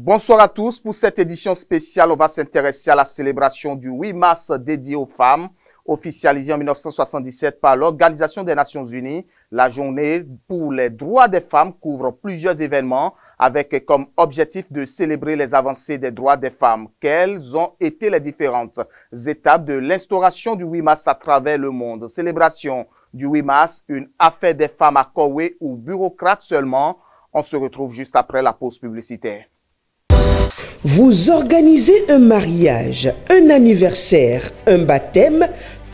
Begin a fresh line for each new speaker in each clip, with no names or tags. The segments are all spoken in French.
Bonsoir à tous. Pour cette édition spéciale, on va s'intéresser à la célébration du 8 mars dédié aux femmes, officialisée en 1977 par l'Organisation des Nations Unies. La journée pour les droits des femmes couvre plusieurs événements avec comme objectif de célébrer les avancées des droits des femmes. Quelles ont été les différentes étapes de l'instauration du 8 mars à travers le monde? Célébration du 8 mars, une affaire des femmes à Kowe ou bureaucrates seulement? On se retrouve juste après la pause publicitaire.
Vous organisez un mariage, un anniversaire, un baptême,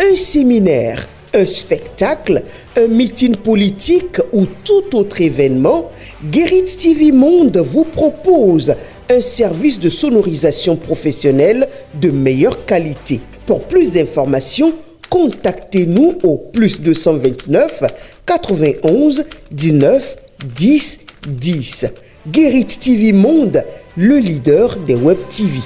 un séminaire, un spectacle, un meeting politique ou tout autre événement, Guérit TV Monde vous propose un service de sonorisation professionnelle de meilleure qualité. Pour plus d'informations, contactez-nous au plus 229 91 19 10 10. Guérit TV Monde, le leader des Web TV.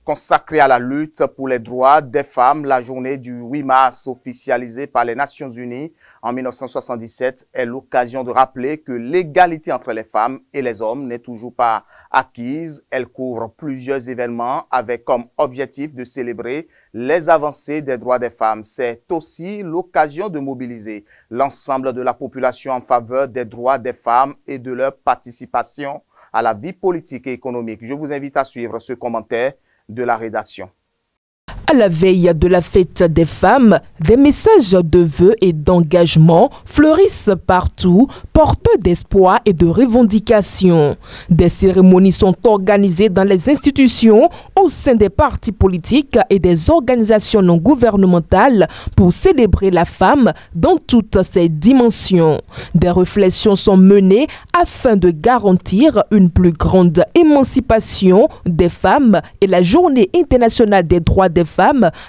Consacrée à la lutte pour les droits des femmes, la journée du 8 mars officialisée par les Nations Unies en 1977 est l'occasion de rappeler que l'égalité entre les femmes et les hommes n'est toujours pas acquise. Elle couvre plusieurs événements avec comme objectif de célébrer les avancées des droits des femmes. C'est aussi l'occasion de mobiliser l'ensemble de la population en faveur des droits des femmes et de leur participation à la vie politique et économique. Je vous invite à suivre ce commentaire de la rédaction.
À la veille de la fête des femmes, des messages de vœux et d'engagement fleurissent partout, porteurs d'espoir et de revendications. Des cérémonies sont organisées dans les institutions, au sein des partis politiques et des organisations non gouvernementales pour célébrer la femme dans toutes ses dimensions. Des réflexions sont menées afin de garantir une plus grande émancipation des femmes et la Journée internationale des droits des femmes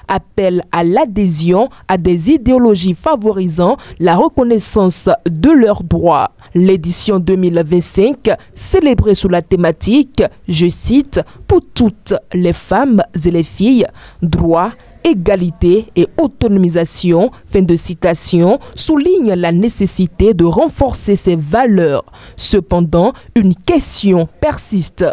appelle à l'adhésion à des idéologies favorisant la reconnaissance de leurs droits. L'édition 2025, célébrée sous la thématique, je cite, « Pour toutes les femmes et les filles, droits, égalité et autonomisation », fin de citation, souligne la nécessité de renforcer ces valeurs. Cependant, une question persiste.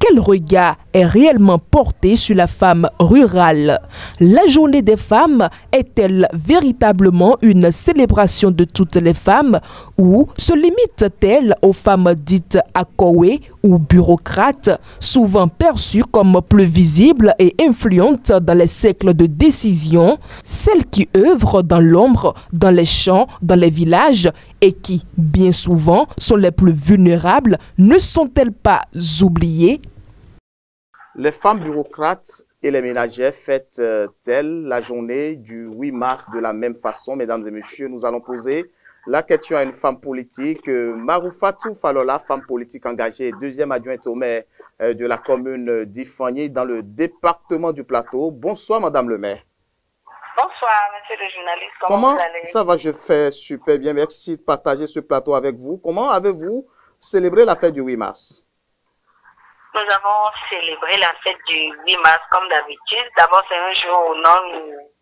Quel regard est réellement porté sur la femme rurale? La journée des femmes est-elle véritablement une célébration de toutes les femmes ou se limite-t-elle aux femmes dites Akowe ou bureaucrates, souvent perçues comme plus visibles et influentes dans les cercles de décision, celles qui œuvrent dans l'ombre, dans les champs, dans les villages et qui, bien souvent, sont les plus vulnérables, ne sont-elles pas oubliées?
Les femmes bureaucrates et les ménagères fêtent-elles la journée du 8 mars de la même façon? Mesdames et messieurs, nous allons poser la question à une femme politique, Maroufatou Falola, femme politique engagée et deuxième adjointe au maire de la commune d'Ifani dans le département du Plateau. Bonsoir, Madame le maire.
Bonsoir, monsieur le journaliste. Comment vous allez?
Ça va, je fais super bien. Merci de partager ce plateau avec vous. Comment avez-vous célébré la fête du 8 mars?
Nous avons célébré la fête du 8 mars comme d'habitude. D'abord, c'est un jour non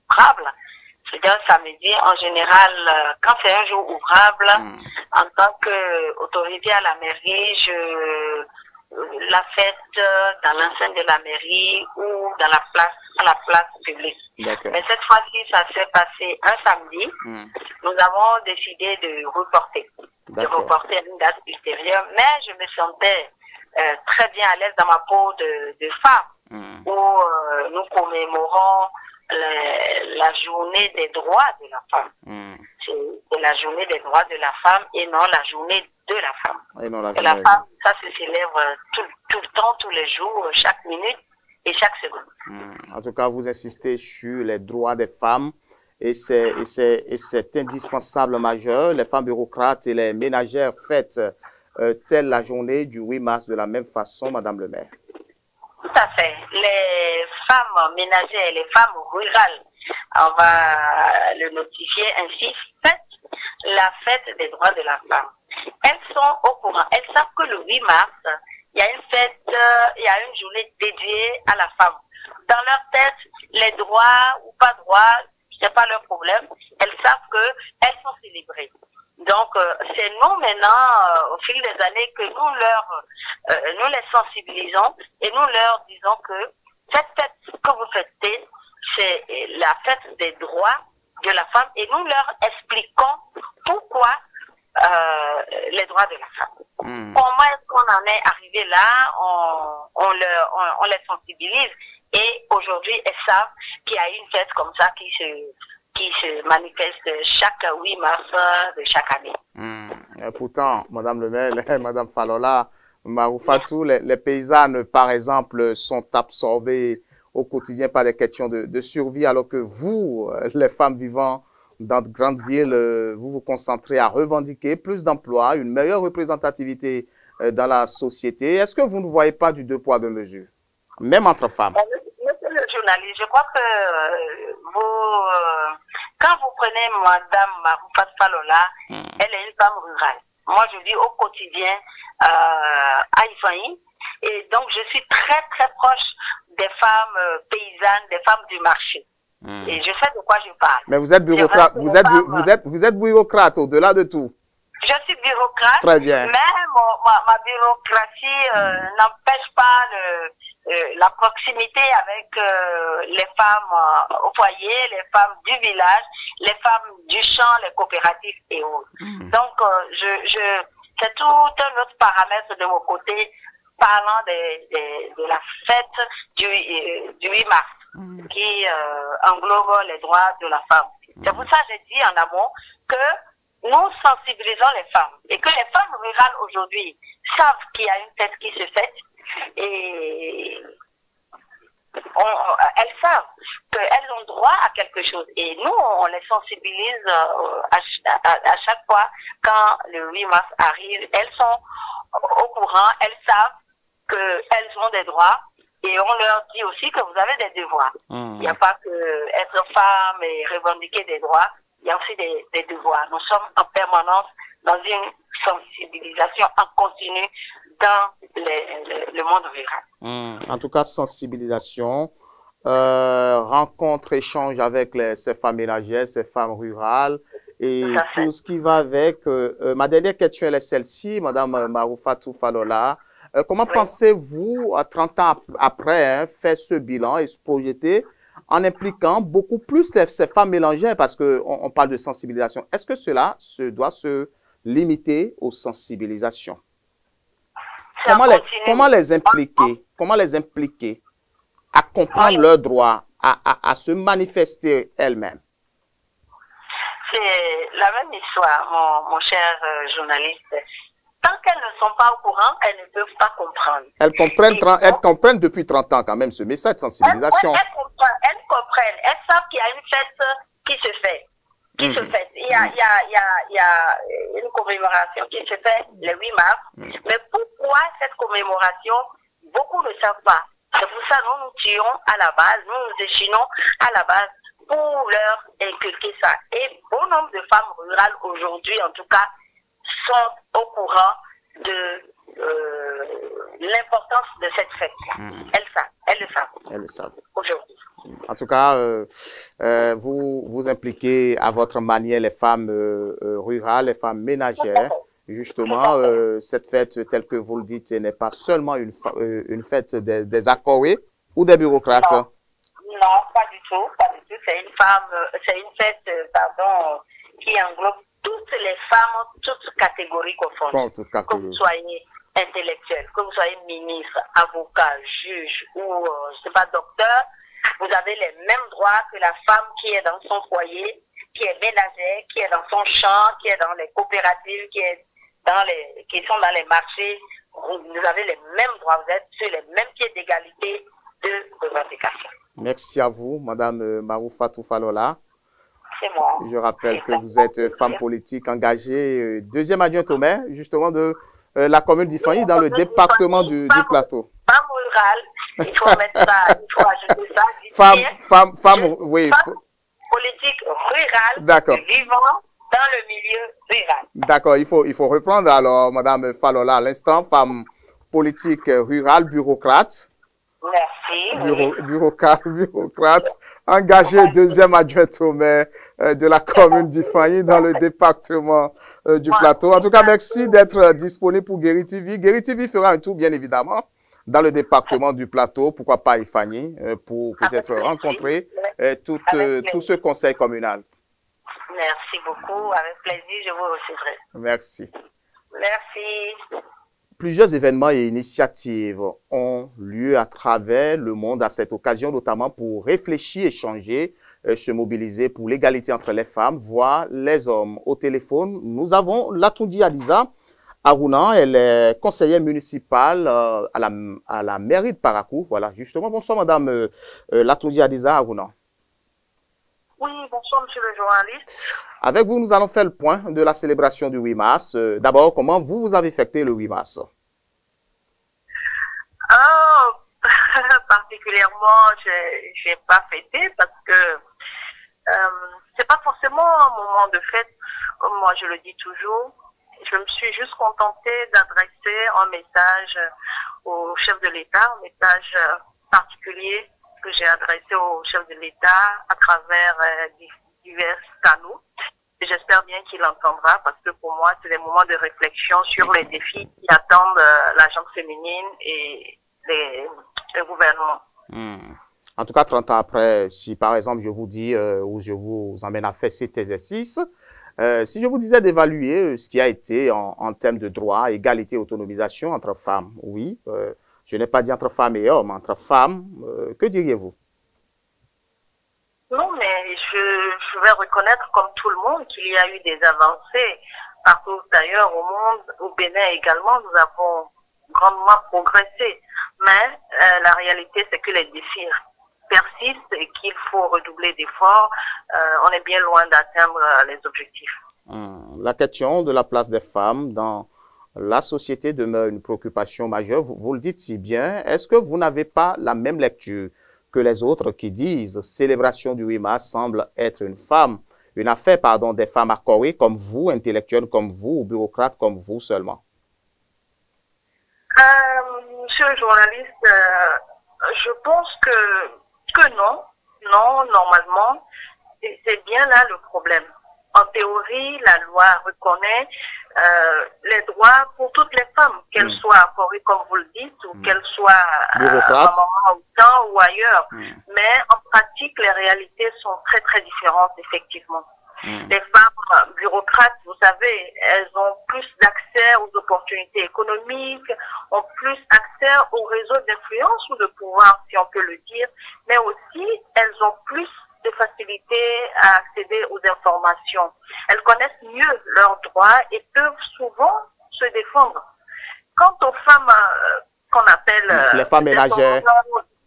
ouvrable. C'est-à-dire samedi, en général, quand c'est un jour ouvrable, en tant qu'autorité à la mairie, je la fête dans l'enceinte de la mairie ou dans la place, à la place publique. Mais cette fois-ci, ça s'est passé un samedi. Nous avons décidé de reporter à une date ultérieure. Mais je me sentais très bien à l'aise dans ma peau de femme, où nous commémorons la journée des droits de la femme. C'est la journée des droits de la femme et non la journée de la femme. La femme, ça se célèbre tout le temps, tous les jours, chaque minute et chaque seconde.
En tout cas, vous insistez sur les droits des femmes et c'est indispensable majeur. Les femmes bureaucrates et les ménagères fêtent telle la journée du 8 mars de la même façon, Madame le maire?
Tout à fait. Les femmes ménagères et les femmes rurales, on va le notifier ainsi, fêtent la fête des droits de la femme. Elles sont au courant. Elles savent que le 8 mars, il y a une fête, il y a une journée dédiée à la femme. Dans leur tête, les droits ou pas droits, c'est pas leur problème. Elles savent qu'elles sont célébrées. Donc, c'est nous maintenant, au fil des années, que nous les sensibilisons et nous leur disons que cette fête que vous fêtez, c'est la fête des droits de la femme et nous leur expliquons pourquoi les droits de la femme. Comment est-ce qu'on en est arrivé là? On les sensibilise et aujourd'hui, elles savent qu'il y a une fête comme ça qui se manifeste chaque 8 mars de chaque année.
Et pourtant, Madame le maire, Madame Falola, Maroufatou, les paysannes, par exemple, sont absorbées au quotidien par des questions de survie, alors que vous, les femmes vivant dans de grandes villes, vous vous concentrez à revendiquer plus d'emplois, une meilleure représentativité dans la société. Est-ce que vous ne voyez pas du deux poids, deux mesures, même entre femmes?
Monsieur le journaliste, je crois que quand vous prenez Madame Maroufatou Falola, elle est une femme rurale. Moi, je vis au quotidien à Ifaï. Et donc, je suis très, très proche des femmes paysannes, des femmes du marché. Et je sais de quoi je parle.
Mais vous êtes bureaucrate, vous êtes bureaucrate au-delà de tout.
Je suis bureaucrate.
Très bien.
Mais ma bureaucratie n'empêche pas la proximité avec les femmes au foyer, les femmes du village, les femmes du champ, les coopératives et autres. Donc, c'est tout un autre paramètre de mon côté parlant de la fête du 8 mars qui englobe les droits de la femme. C'est pour ça que j'ai dit en amont que nous sensibilisons les femmes et que les femmes rurales aujourd'hui savent qu'il y a une fête qui se fête et elles savent qu'elles ont droit à quelque chose et nous on les sensibilise à chaque fois quand le 8 mars arrive. Elles sont au courant, elles savent qu'elles ont des droits et on leur dit aussi que vous avez des devoirs. Il n'y a pas que être femme et revendiquer des droits, il y a aussi des devoirs. Nous sommes en permanence dans une sensibilisation en continu dans le monde rural.
En tout cas, sensibilisation, rencontre, échange avec ces femmes ménagères, ces femmes rurales et tout ce qui va avec. Ma dernière question est celle-ci, Madame Maroufatou Falola. Comment pensez-vous, à 30 ans après, faire ce bilan et se projeter en impliquant beaucoup plus ces femmes mélangères, parce qu'on parle de sensibilisation. Est-ce que cela doit se limiter aux sensibilisations? Comment les impliquer à comprendre leurs droits, à se manifester elles-mêmes?
C'est la même histoire, mon cher journaliste. Tant qu'elles ne sont pas au courant, elles ne peuvent pas comprendre.
Elles comprennent depuis 30 ans quand même ce message de sensibilisation.
Elles comprennent. Elles savent qu'il y a une fête qui se fait. Il y a une commémoration qui se fait le 8 mars. Mais pourquoi cette commémoration? Beaucoup ne savent pas. C'est pour ça que nous nous tirons à la base, nous nous échinons à la base pour leur inculquer ça. Et bon nombre de femmes rurales aujourd'hui, en tout cas, sont au courant de l'importance de cette fête. Elles le savent aujourd'hui.
En tout cas, vous impliquez à votre manière les femmes rurales, les femmes ménagères. Justement, cette fête, telle que vous le dites, n'est pas seulement une fête des accorés ou des bureaucrates.
Non, pas du tout. C'est une fête, qui englobe toutes les femmes, toutes catégories confondues. Que vous soyez intellectuel, que vous soyez ministre, avocat, juge ou, je sais pas, docteur, vous avez les mêmes droits que la femme qui est dans son foyer, qui est ménagère, qui est dans son champ, qui est dans les coopératives, qui sont dans les marchés. Vous avez les mêmes droits, vous êtes sur les mêmes pieds d'égalité de revendication.
Merci à vous, Madame Maroufatou Falola.
C'est moi.
Je rappelle que vous êtes femme politique engagée, deuxième adjointe au maire, justement, de la commune d'Ifaï, dans le département du Plateau.
Femme rurale, il faut mettre ça, il faut ajouter ça.
Femme, oui.
Femme politique rurale, vivant dans le milieu rural.
D'accord, il faut reprendre alors, Madame Falola, à l'instant, femme politique rurale, bureaucrate.
Merci.
Bureaucrate, engagée deuxième adjointe au maire de la commune d'Ifaï dans le département du plateau. En tout cas, merci d'être disponible pour Guéri TV. Guéri TV fera un tour, bien évidemment, dans le département du plateau, pourquoi pas Ifani, pour peut-être rencontrer tout ce conseil communal.
Merci beaucoup. Avec plaisir, je vous recevrai.
Merci.
Merci.
Plusieurs événements et initiatives ont lieu à travers le monde à cette occasion, notamment pour réfléchir, échanger, se mobiliser pour l'égalité entre les femmes, voire les hommes. Au téléphone, nous avons Latoundi Adiza Aruna, elle est conseillère municipale à la mairie de Parakou. Voilà, justement. Bonsoir, madame Latoundi Adiza Aruna.
Oui, bonsoir, monsieur le journaliste.
Avec vous, nous allons faire le point de la célébration du 8 mars. D'abord, comment vous avez fêté le 8 mars?
Particulièrement, je n'ai pas fêté parce que c'est pas forcément un moment de fête, comme moi je le dis toujours. Je me suis juste contentée d'adresser un message au chef de l'État, un message particulier que j'ai adressé au chef de l'État à travers divers canaux. J'espère bien qu'il entendra parce que pour moi, c'est des moments de réflexion sur les défis qui attendent la gente féminine et le gouvernement.
En tout cas, 30 ans après, si par exemple je vous dis ou je vous emmène à faire cet exercice, si je vous disais d'évaluer ce qui a été en termes de droit, égalité, autonomisation entre femmes, oui, je n'ai pas dit entre femmes et hommes, entre femmes, que diriez-vous?
Non, mais je vais reconnaître comme tout le monde qu'il y a eu des avancées partout d'ailleurs au monde, au Bénin également, nous avons grandement progressé. Mais la réalité, c'est que les défis persistent et qu'il faut redoubler d'efforts. On est bien loin d'atteindre les objectifs.
La question de la place des femmes dans la société demeure une préoccupation majeure. Vous le dites si bien. Est-ce que vous n'avez pas la même lecture que les autres qui disent célébration du 8 mars semble être une affaire des femmes accorées comme vous, intellectuelles comme vous, ou bureaucrates comme vous seulement?
Monsieur le journaliste, je pense que non. Non, normalement, c'est bien là le problème. En théorie, la loi reconnaît les droits pour toutes les femmes, qu'elles soient accordées comme vous le dites, ou qu'elles soient à un moment ou temps ou ailleurs. Mais en pratique, les réalités sont très très différentes, effectivement. Les femmes bureaucrates, vous savez, elles ont plus d'accès aux opportunités économiques, ont plus accès aux réseaux d'influence ou de pouvoir, si on peut le dire, mais aussi elles ont plus de facilité à accéder aux informations. Elles connaissent mieux leurs droits et peuvent souvent se défendre. Quant aux femmes qu'on appelle
les femmes ménagères,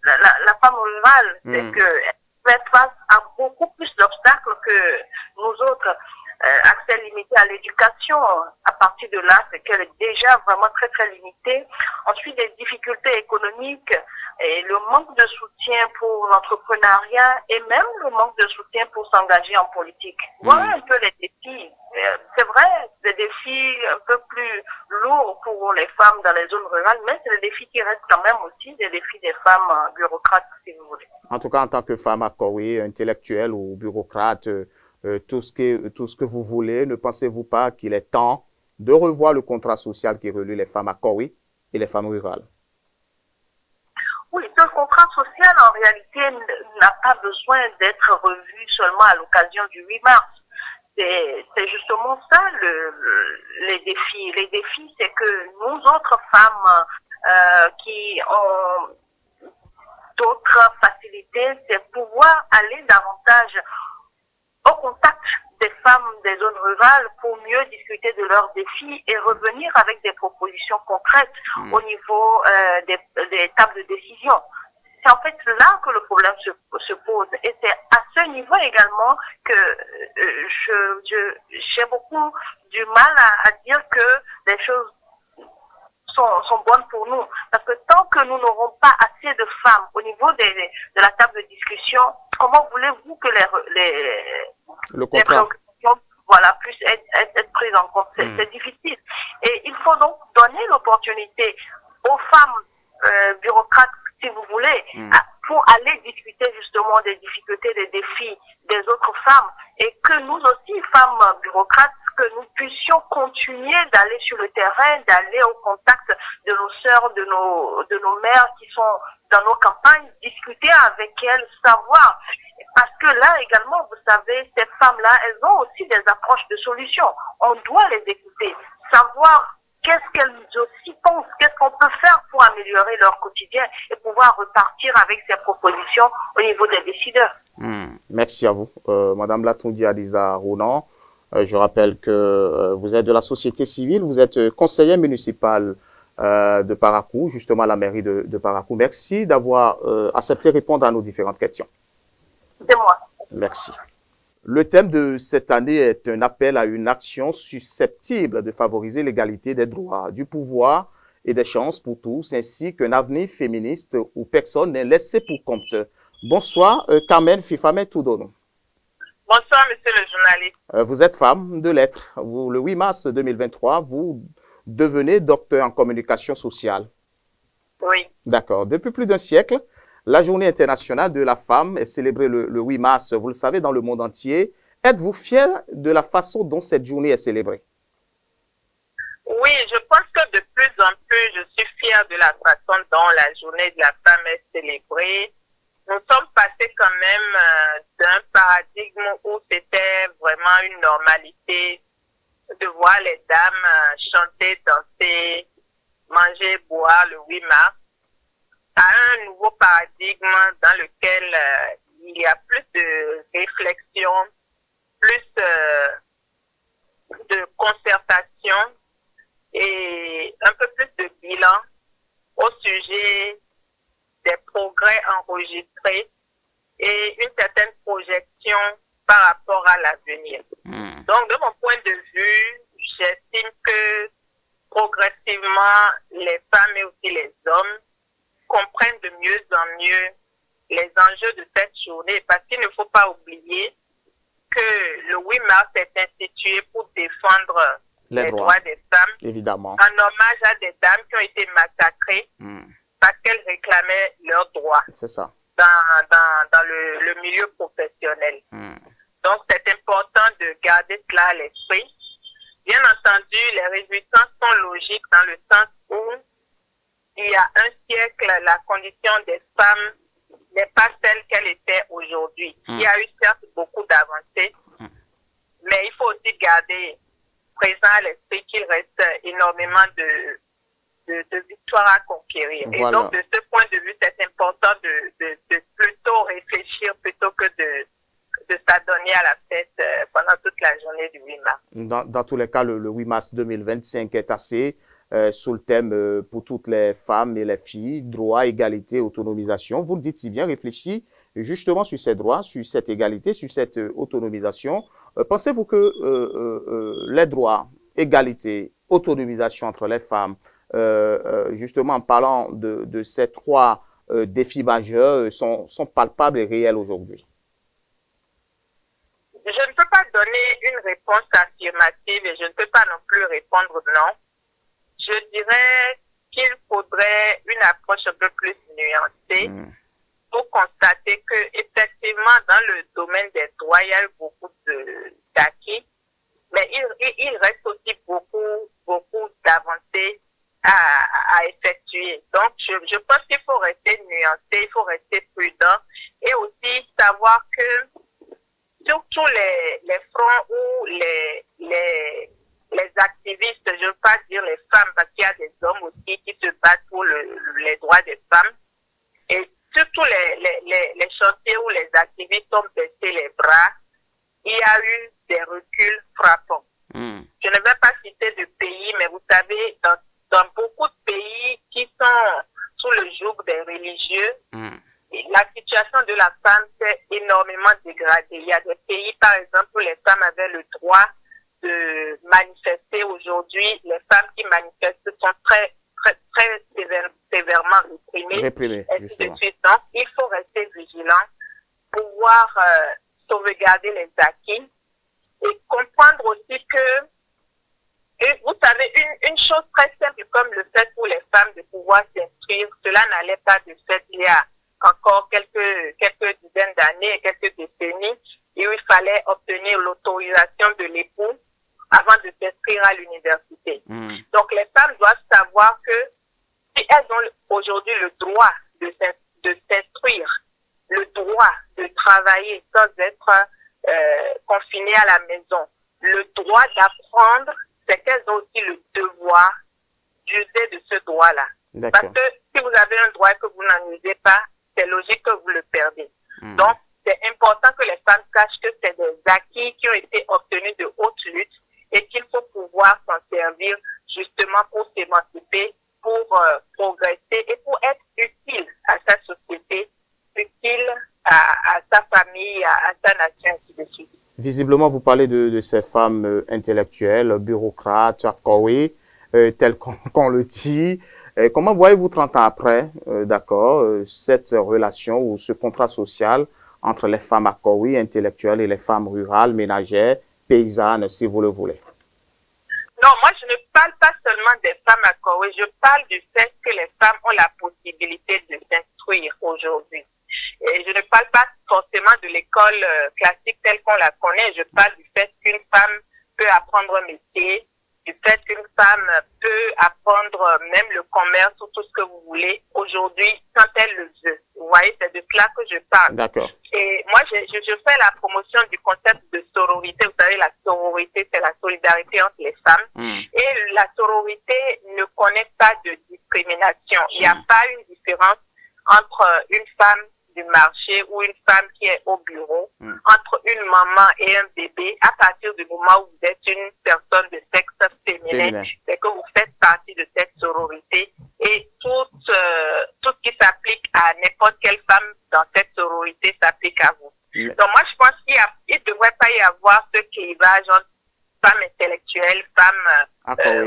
la femme rurale, c'est qu'elles fait face à beaucoup plus d'obstacles que nous autres. Accès limité à l'éducation, à partir de là, c'est qu'elle est déjà vraiment très très limitée. Ensuite, des difficultés économiques et le manque de soutien pour l'entrepreneuriat et même le manque de soutien pour s'engager en politique. Voilà un peu les défis. C'est vrai, des défis un peu plus lourds pour les femmes dans les zones rurales, mais c'est des défis qui restent quand même aussi des défis des femmes bureaucrates, si vous voulez.
En tout cas, en tant que femme accorée, intellectuelle ou bureaucrate, tout ce que vous voulez, ne pensez-vous pas qu'il est temps de revoir le contrat social qui relie les femmes accorées et les femmes rurales?
Oui, ce contrat social, en réalité, n'a pas besoin d'être revu seulement à l'occasion du 8 mars. C'est justement ça les défis. Les défis, c'est que nous autres femmes qui ont d'autres facilités, c'est pouvoir aller davantage au contact des femmes des zones rurales pour mieux discuter de leurs défis et revenir avec des propositions concrètes au niveau des tables de décision. C'est en fait là que le problème se pose. Et c'est à ce niveau également que j'ai beaucoup du mal à dire que les choses sont bonnes pour nous. Parce que tant que nous n'aurons pas assez de femmes au niveau de la table de discussion, comment voulez-vous que les préoccupations puissent être prises en compte? C'est difficile. Et il faut donc donner l'opportunité aux femmes bureaucrates, si vous voulez, pour aller discuter justement des difficultés, des défis des autres femmes, et que nous aussi, femmes bureaucrates, que nous puissions le terrain, d'aller au contact de nos sœurs, de nos mères qui sont dans nos campagnes, discuter avec elles, savoir. Parce que là également, vous savez, ces femmes-là, elles ont aussi des approches de solutions. On doit les écouter, savoir qu'est-ce qu'elles aussi pensent, qu'est-ce qu'on peut faire pour améliorer leur quotidien et pouvoir repartir avec ces propositions au niveau des décideurs.
Merci à vous, Madame Latoundi Adiza Ronan. Je rappelle que vous êtes de la société civile, vous êtes conseillère municipale de Parakou, justement à la mairie de Parakou. Merci d'avoir accepté de répondre à nos différentes questions.
C'est moi.
Merci. Le thème de cette année est un appel à une action susceptible de favoriser l'égalité des droits, du pouvoir et des chances pour tous, ainsi qu'un avenir féministe où personne n'est laissé pour compte. Bonsoir, Carmen Fifame Toudono.
Bonsoir, monsieur le journaliste.
Vous êtes femme de lettres. Le 8 mars 2023, vous devenez docteur en communication sociale.
Oui.
D'accord. Depuis plus d'un siècle, la Journée internationale de la femme est célébrée le 8 mars, vous le savez, dans le monde entier. Êtes-vous fière de la façon dont cette journée est célébrée?
Oui, je pense que de plus en plus, je suis fière de la façon dont la Journée de la femme est célébrée. Nous sommes passés quand même d'un paradigme où c'était vraiment une normalité de voir les dames chanter, danser, manger, boire le 8 mars, à un nouveau paradigme dans lequel il y a plus de réflexion, plus de concertation et un peu plus de bilan au sujet des progrès enregistrés et une certaine projection par rapport à l'avenir. Donc, de mon point de vue, j'estime que progressivement, les femmes et aussi les hommes comprennent de mieux en mieux les enjeux de cette journée, parce qu'il ne faut pas oublier que le 8 mars est institué pour défendre les droits des femmes,
évidemment,
en hommage à des dames qui ont été massacrées parce qu'elles réclamaient leurs droits.
C'est ça.
Dans le milieu professionnel. Donc, c'est important de garder cela à l'esprit. Bien entendu, les réjouissances sont logiques dans le sens où il y a un siècle, la condition des femmes n'est pas celle qu'elle était aujourd'hui. Il y a eu certes beaucoup d'avancées, mais il faut aussi garder présent à l'esprit qu'il reste énormément de victoires à conquérir.
Voilà.
Et donc, de ce point de vue, c'est important de plutôt réfléchir plutôt que de s'adonner à la fête pendant toute la journée du 8 mars.
Dans tous les cas, le 8 mars 2025 est assez sous le thème pour toutes les femmes et les filles, droit, égalité, autonomisation. Vous le dites si bien, réfléchis justement sur ces droits, sur cette égalité, sur cette autonomisation. Pensez-vous que les droits, égalité, autonomisation entre les femmes, justement en parlant de ces trois défis majeurs, sont palpables et réels aujourd'hui?
Je ne peux pas donner une réponse affirmative et je ne peux pas non plus répondre non. Je dirais qu'il faudrait une approche un peu plus nuancée pour constater que effectivement dans le domaine des droits, il y a eu beaucoup d'acquis, mais il reste aussi beaucoup d'avancées à effectuer. Donc, je pense qu'il faut rester nuancé, il faut rester prudent et aussi savoir que sur tous les fronts où les activistes, je ne veux pas dire les femmes, parce qu'il y a des hommes aussi qui se battent pour les droits des femmes, et surtout les chantiers où les activistes ont baissé les bras, il y a eu des reculs frappants. Je ne vais pas citer de pays, mais vous savez, dans beaucoup de pays qui sont sous le joug des religieux, la situation de la femme s'est énormément dégradée. Il y a des pays, par exemple, où les femmes avaient le droit de manifester. Aujourd'hui, les femmes qui manifestent sont très sévèrement réprimées. Ainsi de suite. Donc, il faut rester vigilant, pouvoir sauvegarder les acquis et comprendre aussi que, vous savez, une chose très simple comme le fait pour les femmes de pouvoir s'instruire, cela n'allait pas de fait il y a encore quelques dizaines d'années, quelques décennies, et où il fallait obtenir l'autorisation de l'époux avant de s'inscrire à l'université. Donc, les femmes doivent savoir que si elles ont aujourd'hui le droit de s'instruire, le droit de travailler sans être confinées à la maison, le droit d'apprendre, c'est qu'elles ont aussi le devoir d'user de ce droit-là. Parce que si vous avez un droit et que vous n'en usez pas, c'est logique que vous le perdez. Donc, c'est important que les femmes sachent que c'est des acquis qui ont été obtenus de haute lutte et qu'il faut pouvoir s'en servir justement pour s'émanciper, pour progresser et pour être utile à sa société, utile à sa famille, à sa nation, ainsi de suite.
Visiblement, vous parlez de ces femmes intellectuelles, bureaucrates, Akowé, telles qu'on le dit. Comment voyez-vous 30 ans après, cette relation ou ce contrat social entre les femmes Akowé intellectuelles et les femmes rurales, ménagères, paysannes, si vous le voulez?
Non, moi je ne parle pas seulement des femmes Akowé, je parle du fait que les femmes ont la possibilité de s'instruire aujourd'hui. Et je ne parle pas forcément de l'école classique telle qu'on la connaît, je parle du fait qu'une femme peut apprendre un métier, du fait qu'une femme peut apprendre même le commerce ou tout ce que vous voulez aujourd'hui quand elle le veut. Vous voyez, c'est de cela que je parle.
D'accord.
Et moi, je fais la promotion du concept de sororité. Vous savez, la sororité, c'est la solidarité entre les femmes. Et la sororité ne connaît pas de discrimination. Il n'y a pas une différence entre une femme du marché ou une femme qui est au bureau, entre une maman et un bébé. À partir du moment où vous êtes une personne de sexe féminin, c'est que vous faites partie de cette sororité et tout ce qui s'applique à n'importe quelle femme dans cette sororité s'applique à vous. Donc moi je pense qu'il ne devrait pas y avoir ce clivage entre femmes intellectuelles, femmes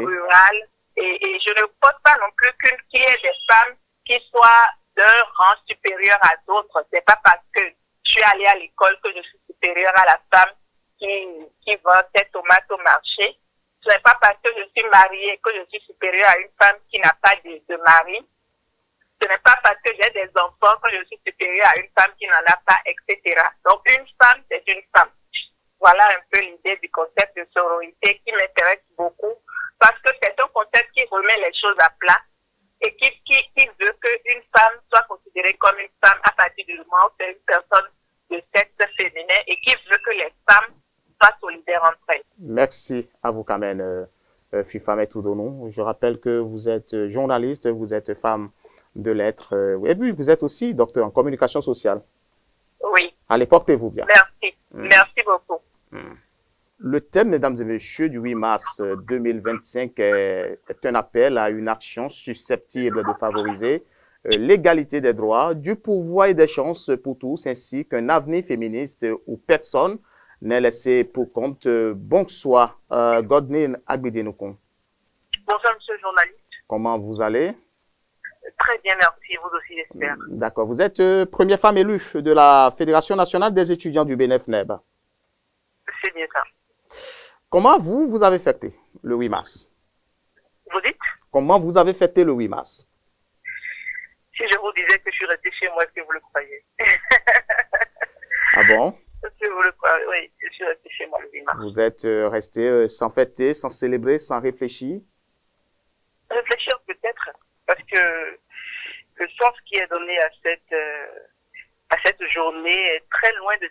rurales et je ne pense pas non plus qu'il y ait des femmes qui soient d'un rang supérieur à d'autres. C'est pas parce que je suis allée à l'école que je suis supérieure à la femme qui vend ses tomates au marché. Ce n'est pas parce que je suis mariée que je suis supérieure à une femme qui n'a pas de mari. Ce n'est pas parce que j'ai des enfants que je suis supérieure à une femme qui n'en a pas, etc. Donc une femme, c'est une femme. Voilà un peu l'idée du concept de sororité qui m'intéresse beaucoup parce que c'est un concept qui remet les choses à plat et qui veut qu'une femme soit considérée comme une femme à partir du moment où c'est une personne de sexe féminin et qui veut que les femmes soient solidaires entre elles.
Merci à vous, Carmen Fifame Toudonou. Je rappelle que vous êtes journaliste, vous êtes femme de lettres et puis vous êtes aussi docteur en communication sociale.
Oui.
Allez, portez-vous bien.
Merci. Merci beaucoup.
Le thème, mesdames et messieurs, du 8 mars 2025 est un appel à une action susceptible de favoriser l'égalité des droits, du pouvoir et des chances pour tous, ainsi qu'un avenir féministe où personne n'est laissé pour compte. Bonsoir, Godwin Agbidinokon.
Bonsoir, monsieur le journaliste.
Comment vous allez?
Très bien, merci. Vous aussi, j'espère.
D'accord. Vous êtes première femme élue de la Fédération nationale des étudiants du BNF-NEB.
C'est bien ça.
Comment vous avez fêté le 8 mars?
Vous dites?
Comment vous avez fêté le 8 mars?
Si je vous disais que je suis resté chez moi, est-ce que vous le croyez?
Ah bon?
Est-ce que vous le croyez? Oui, je suis resté chez moi le 8 mars.
Vous êtes resté sans fêter, sans célébrer, sans réfléchir?
Réfléchir peut-être, parce que le sens qui est donné à cette journée est très loin de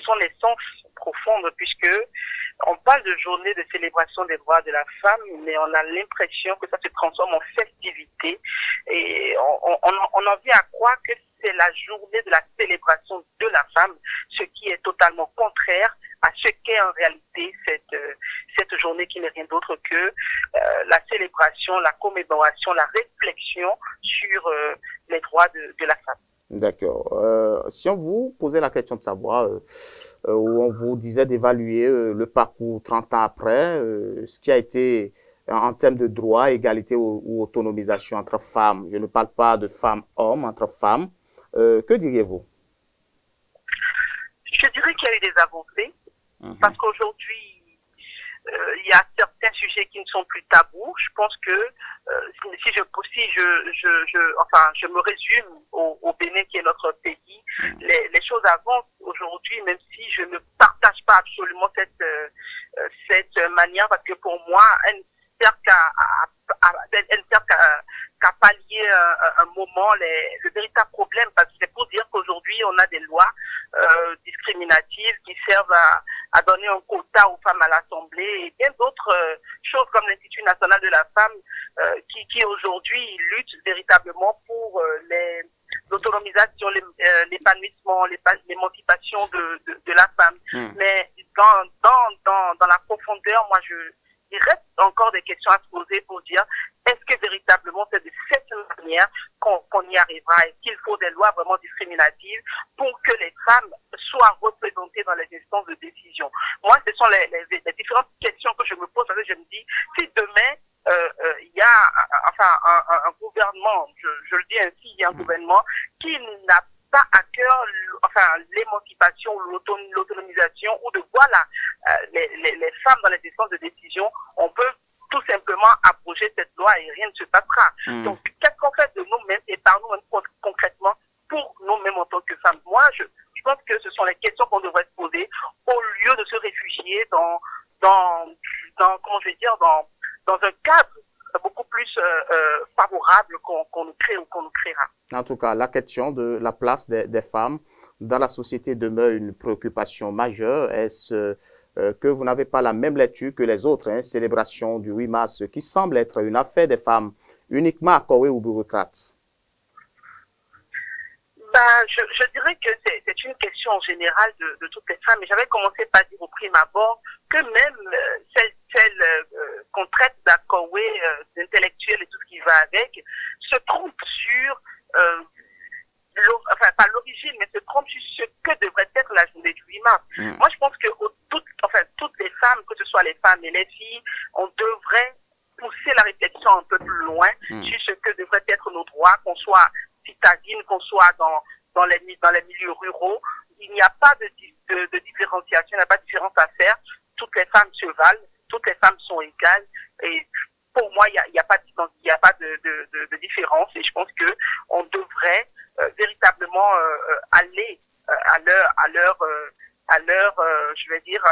son essence profonde, puisque on parle de journée de célébration des droits de la femme, mais on a l'impression que ça se transforme en festivité et on en vient à croire que c'est la journée de la célébration de la femme, ce qui est totalement contraire à ce qu'est en réalité cette journée qui n'est rien d'autre que la célébration, la commémoration, la réflexion sur les droits de la femme.
D'accord. Si on vous posait la question de savoir, où on vous disait d'évaluer le parcours 30 ans après, ce qui a été en termes de droit, égalité ou autonomisation entre femmes, je ne parle pas de femmes-hommes, entre femmes, que diriez-vous?
Je dirais qu'il y a eu des avancées, parce qu'aujourd'hui, il y a certains sujets qui ne sont plus tabous. Je pense que si je me résume au Bénin qui est notre pays, les choses avancent aujourd'hui, même si je ne partage pas absolument cette manière, parce que pour moi, elle ne sert qu'à un moment le véritable problème, parce que c'est pour dire qu'aujourd'hui, on a des lois discriminatives qui servent à donner un quota aux femmes à l'Assemblée et bien d'autres choses comme l'Institut national de la femme qui aujourd'hui lutte véritablement pour l'autonomisation, l'épanouissement, l'émancipation de la femme. Mais dans la profondeur, moi, il reste encore des questions à se poser pour dire est-ce que véritablement c'est de cette manière qu'on y arrivera? Est-ce qu'il faut des lois vraiment discriminatives pour que les femmes soient représentées dans les instances de décision? Moi, ce sont les différentes questions que je me pose, parce que je me dis, si demain il y a un gouvernement, je le dis ainsi, il y a un gouvernement qui n'a pas à cœur l'émancipation, l'autonomisation, ou de voir les femmes dans les instances de décision, on peut tout simplement abroger cette loi et rien ne se passera. Donc, qu'est-ce qu'on fait de nous-mêmes et par nous-mêmes concrètement pour nous-mêmes en tant que femmes? Moi, je pense que ce sont les questions qu'on devrait se poser au lieu de se réfugier comment je vais dire, dans un cadre beaucoup plus favorable qu'on nous crée ou qu'on nous créera.
En tout cas, la question de la place des femmes dans la société demeure une préoccupation majeure. Est-ce que vous n'avez pas la même lecture que les autres célébrations du 8 mars, qui semble être une affaire des femmes uniquement accordée aux bureaucrates?
Je dirais que c'est une question générale de toutes les femmes. Et j'avais commencé par dire au prime abord que même celles qu'on traite d'accorwé, d'intellectuels et tout ce qui va avec, se trompent sur, pas l'origine, mais se trompent sur ce que devrait être la journée du 8 mars. Moi, je pense que toutes les femmes, que ce soit les femmes et les filles, on devrait pousser la réflexion un peu plus loin sur ce que devraient être nos droits, qu'on soit citadine, qu'on soit dans les milieux ruraux. Il n'y a pas de différenciation, il n'y a pas de différence à faire. Toutes les femmes se valent, toutes les femmes sont égales. Et pour moi, il n'y a pas de différence. Et je pense que on devrait véritablement aller je vais dire,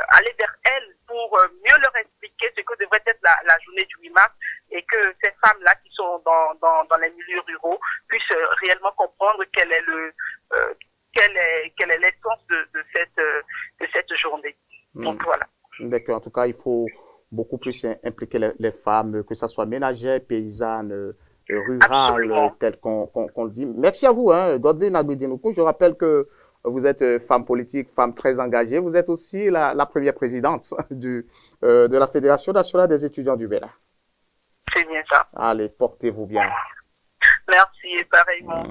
aller vers elles pour mieux leur expliquer ce que devrait être la journée du 8 mars, et que ces femmes-là qui sont dans les milieux ruraux puissent réellement comprendre quelle est l'essence de cette journée. Donc voilà.
D'accord. En tout cas, il faut beaucoup plus impliquer les femmes, que ce soit ménagères, paysannes, rurales, tel qu'on le dit. Merci à vous, Godwin Agbidinoukou. Je rappelle que vous êtes femme politique, femme très engagée. Vous êtes aussi la première présidente de la Fédération nationale des étudiants du Bénin.
C'est bien ça.
Allez, portez-vous bien.
Merci, et pareillement.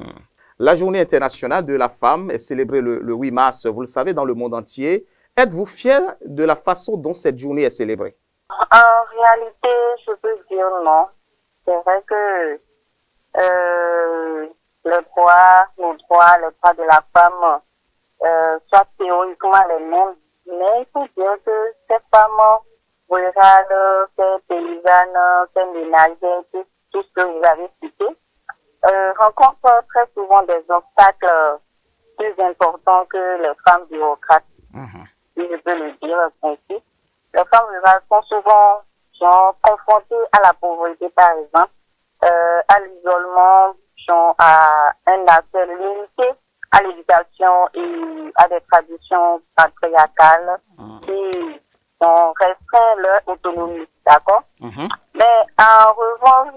La journée internationale de la femme est célébrée le 8 mars, vous le savez, dans le monde entier. Êtes-vous fier de la façon dont cette journée est célébrée?
En réalité, je peux dire non. C'est vrai que nos droits de la femme soient théoriquement les mêmes. Mais il faut dire que ces femmes rurales, ces paysannes, ces ménagères, tout ce que vous avez cité, rencontrent très souvent des obstacles plus importants que les femmes bureaucrates. Si je peux le dire ainsi. Les femmes rurales sont souvent confrontées à la pauvreté, par exemple, à l'isolement, à un accès limité à l'éducation et à des traditions patriarcales qui ont restreint leur autonomie, d'accord? Mais en revanche,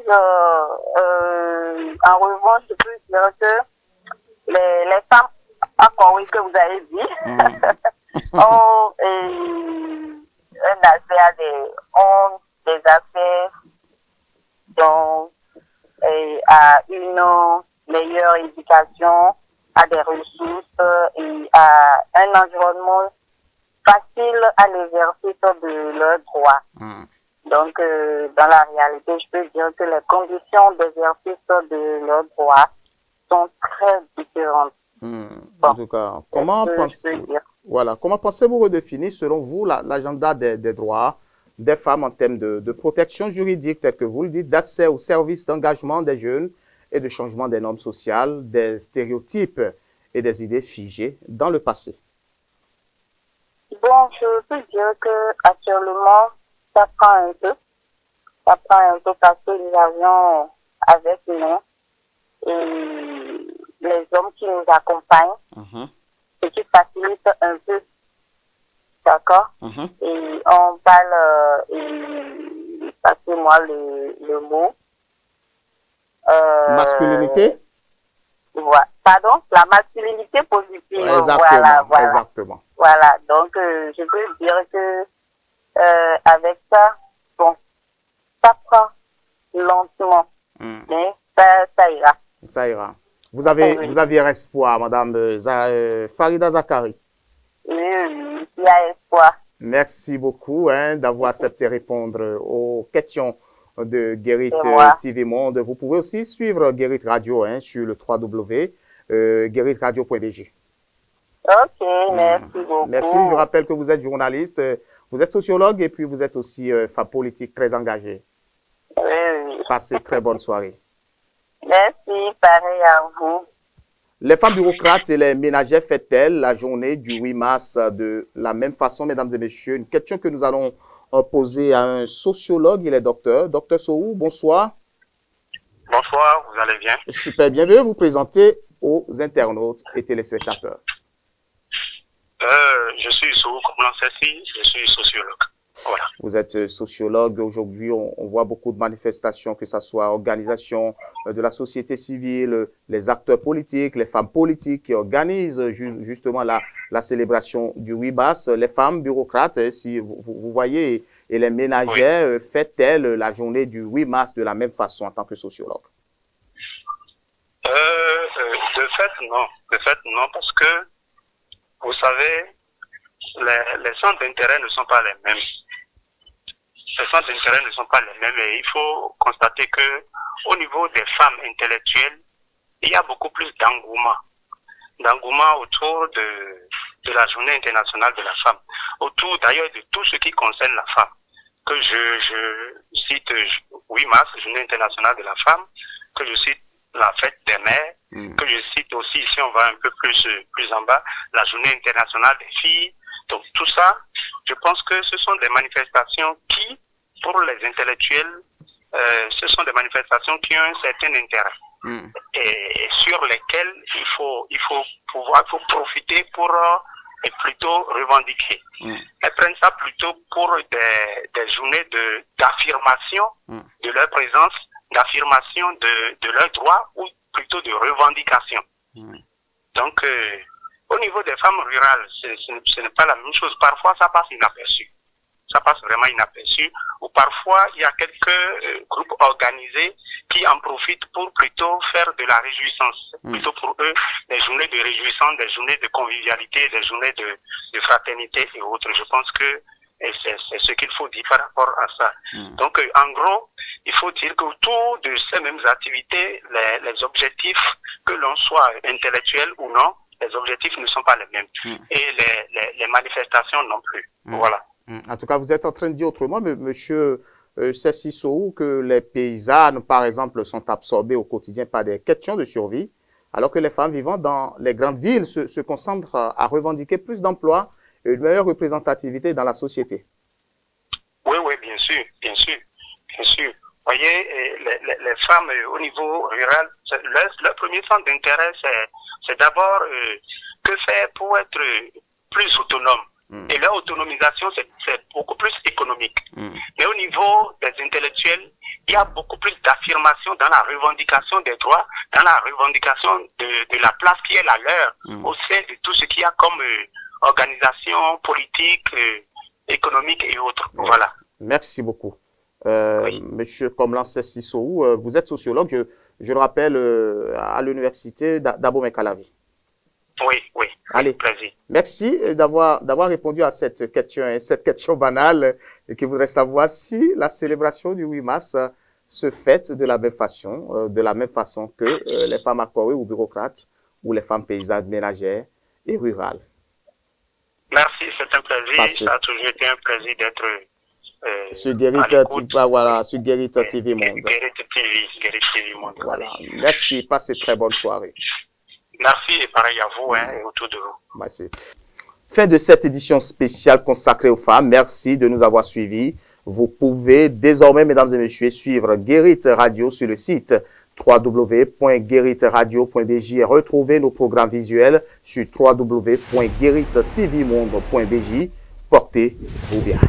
je peux dire que les femmes, encore oui, que vous avez dit, ont des accès à une meilleure éducation, à des ressources et à un environnement facile à l'exercice de leurs droits. Donc, dans la réalité, je peux dire que les conditions d'exercice de leurs droits sont très différentes.
En tout cas, comment pensez-vous redéfinir, selon vous, l'agenda des droits des femmes en termes de protection juridique, tel que vous le dites, d'accès aux services d'engagement des jeunes et de changement des normes sociales, des stéréotypes et des idées figées dans le passé?
Bon, je peux dire que actuellement, ça prend un peu parce que nous avions
avec nous et les hommes qui nous accompagnent, ce qui facilite un peu. D'accord? Et on parle, et passez-moi le mot.
Masculinité?
Voilà. Pardon? La masculinité positive.
Exactement.
Voilà.
Exactement.
Voilà. Donc, je peux dire que avec ça, bon, ça prend lentement, mais ça ira.
Ça ira. Vous aviez espoir, Madame Farida Zakari.
Oui, il y a espoir.
Merci beaucoup d'avoir accepté répondre aux questions de Guérit TV Monde. Vous pouvez aussi suivre Guérit Radio sur le www.guéritradio.bg.
Ok, merci beaucoup.
Merci. Je rappelle que vous êtes journaliste, vous êtes sociologue et puis vous êtes aussi femme politique très engagée.
Oui.
Passez très bonne soirée.
Merci, pareil à vous.
Les femmes bureaucrates et les ménagères fêtent-elles la journée du 8 mars de la même façon, mesdames et messieurs? Une question que nous allons poser à un sociologue, il est docteur. Docteur Sohou, bonsoir.
Bonsoir, vous allez bien?
Super, bienvenue vous présenter aux internautes et téléspectateurs.
Je suis Sohou, comme l'on sait si, je suis sociologue. Voilà.
Vous êtes sociologue. Aujourd'hui, on voit beaucoup de manifestations, que ce soit organisations de la société civile, les acteurs politiques, les femmes politiques qui organisent justement la célébration du 8 mars. Les femmes bureaucrates, si vous voyez, et les ménagères, fêtent-elles la journée du 8 mars de la même façon en tant que sociologue?
De fait, non. De fait, non, parce que, vous savez, les centres d'intérêt ne sont pas les mêmes. Les centres d'intérêt ne sont pas les mêmes et il faut constater que au niveau des femmes intellectuelles, il y a beaucoup plus d'engouement autour de la journée internationale de la femme, autour d'ailleurs de tout ce qui concerne la femme. Que je cite 8 mars, journée internationale de la femme, que je cite la fête des mères, que je cite aussi, si on va un peu plus en bas, la journée internationale des filles. Donc tout ça, je pense que ce sont des manifestations qui, pour les intellectuels, ce sont des manifestations qui ont un certain intérêt et sur lesquelles il faut profiter pour et plutôt revendiquer. Elles prennent ça plutôt pour des journées d'affirmation de leur présence, d'affirmation de leurs droits ou plutôt de revendication. Donc, au niveau des femmes rurales, ce n'est pas la même chose. Parfois, ça passe inaperçu. Ça passe vraiment inaperçu. Ou parfois, il y a quelques groupes organisés qui en profitent pour plutôt faire de la réjouissance. Plutôt pour eux, des journées de réjouissance, des journées de convivialité, des journées de fraternité et autres. Je pense que c'est ce qu'il faut dire par rapport à ça. Donc, en gros, il faut dire qu'autour de ces mêmes activités, les objectifs, que l'on soit intellectuel ou non, les objectifs ne sont pas les mêmes. Et les manifestations non plus. Voilà.
En tout cas, vous êtes en train de dire autrement, monsieur Ceci Sohou, que les paysannes, par exemple, sont absorbées au quotidien par des questions de survie, alors que les femmes vivant dans les grandes villes se concentrent à revendiquer plus d'emplois et une meilleure représentativité dans la société.
Oui, bien sûr, bien sûr, bien sûr. Vous voyez, les femmes au niveau rural, leur premier centre d'intérêt, c'est d'abord que faire pour être plus autonome. Et leur autonomisation, c'est beaucoup plus économique. Mais au niveau des intellectuels, il y a beaucoup plus d'affirmation dans la revendication des droits, dans la revendication de la place qui est la leur, au sein de tout ce qu'il y a comme organisation politique, économique et autres. Voilà.
Merci beaucoup. Monsieur Komlan Ceci Sohou, vous êtes sociologue, je le rappelle, à l'université d'Abomey-Calavi.
Oui.
Allez, merci d'avoir répondu à cette question banale et qui voudrait savoir si la célébration du 8 mars se fête de la même façon que les femmes accorées ou bureaucrates ou les femmes paysannes, ménagères et rurales.
Merci, c'est un plaisir. Ça a toujours été un plaisir d'être
sur Guérit TV Monde.
Guérit TV Monde.
Voilà. Merci, passez très bonne soirée.
Merci et pareil à vous et autour de vous.
Merci. Fin de cette édition spéciale consacrée aux femmes. Merci de nous avoir suivis. Vous pouvez désormais, mesdames et messieurs, suivre Guérit Radio sur le site www.gueritradio.bj et retrouvez nos programmes visuels sur www.gueritztvmonde.bj. Portez-vous bien.